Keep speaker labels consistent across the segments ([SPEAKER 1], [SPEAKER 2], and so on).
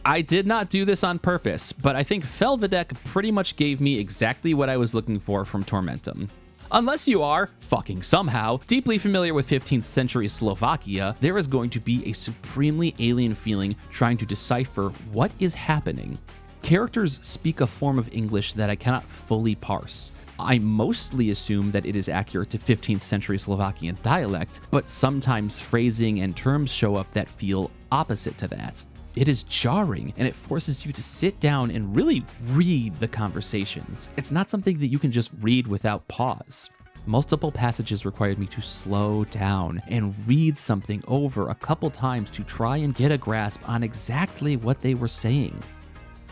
[SPEAKER 1] I did not do this on purpose, but I think Felvidek pretty much gave me exactly what I was looking for from Tormentum. Unless you are, fucking somehow, deeply familiar with 15th century Slovakia, there is going to be a supremely alien feeling trying to decipher what is happening. Characters speak a form of English that I cannot fully parse. I mostly assume that it is accurate to 15th century Slovakian dialect, but sometimes phrasing and terms show up that feel opposite to that. It is jarring, and it forces you to sit down and really read the conversations. It's not something that you can just read without pause. Multiple passages required me to slow down and read something over a couple times to try and get a grasp on exactly what they were saying.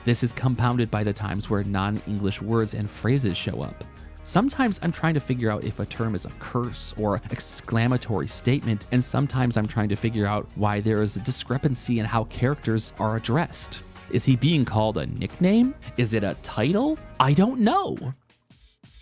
[SPEAKER 1] This is compounded by the times where non-English words and phrases show up. Sometimes I'm trying to figure out if a term is a curse or exclamatory statement, and sometimes I'm trying to figure out why there is a discrepancy in how characters are addressed. Is he being called a nickname? Is it a title? I don't know.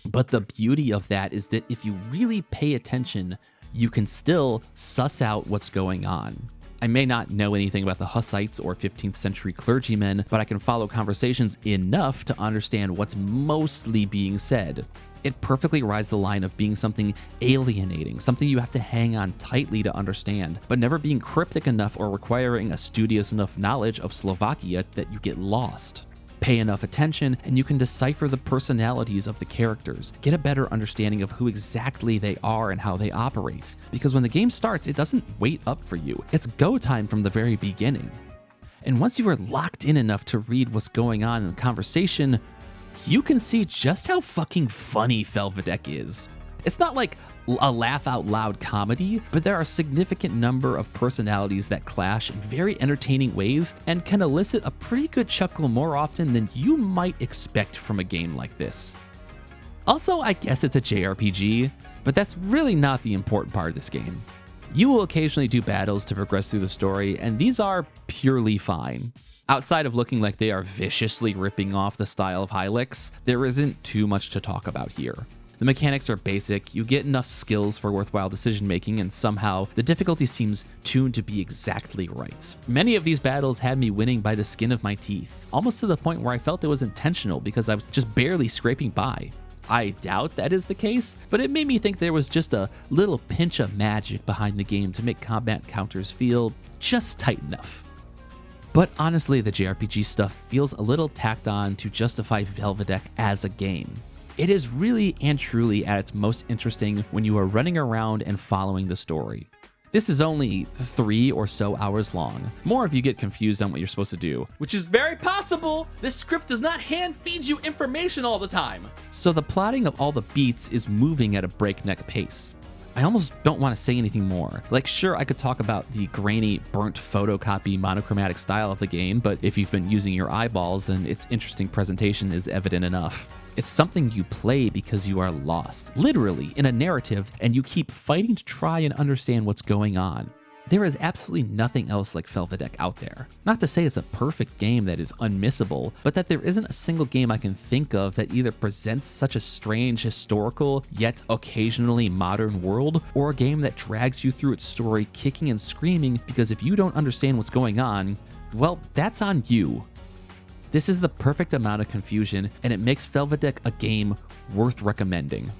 [SPEAKER 1] But the beauty of that is that if you really pay attention, you can still suss out what's going on. I may not know anything about the Hussites or 15th century clergymen, but I can follow conversations enough to understand what's mostly being said. It perfectly rides the line of being something alienating, something you have to hang on tightly to understand, but never being cryptic enough or requiring a studious enough knowledge of Slovakia that you get lost. Pay enough attention and you can decipher the personalities of the characters, get a better understanding of who exactly they are and how they operate. Because when the game starts, it doesn't wait up for you. It's go time from the very beginning. And once you are locked in enough to read what's going on in the conversation, you can see just how fucking funny Felvidek is. It's not like a laugh-out-loud comedy, but there are a significant number of personalities that clash in very entertaining ways and can elicit a pretty good chuckle more often than you might expect from a game like this. Also, I guess it's a JRPG, but that's really not the important part of this game. You will occasionally do battles to progress through the story, and these are purely fine. Outside of looking like they are viciously ripping off the style of Hylics, there isn't too much to talk about here. The mechanics are basic, you get enough skills for worthwhile decision making, and somehow the difficulty seems tuned to be exactly right. Many of these battles had me winning by the skin of my teeth, almost to the point where I felt it was intentional because I was just barely scraping by. I doubt that is the case, but it made me think there was just a little pinch of magic behind the game to make combat counters feel just tight enough. But honestly, the JRPG stuff feels a little tacked on to justify Felvidek as a game. It is really and truly at its most interesting when you are running around and following the story. This is only 3 or so hours long. More if you get confused on what you're supposed to do, which is very possible. This script does not hand feed you information all the time. So the plotting of all the beats is moving at a breakneck pace. I almost don't want to say anything more. Like, sure, I could talk about the grainy, burnt photocopy monochromatic style of the game, but if you've been using your eyeballs, then its interesting presentation is evident enough. It's something you play because you are lost, literally, in a narrative, and you keep fighting to try and understand what's going on. There is absolutely nothing else like Felvidek out there. Not to say it's a perfect game that is unmissable, but that there isn't a single game I can think of that either presents such a strange historical, yet occasionally modern world, or a game that drags you through its story kicking and screaming because if you don't understand what's going on, well, that's on you. This is the perfect amount of confusion, and it makes Felvidek a game worth recommending.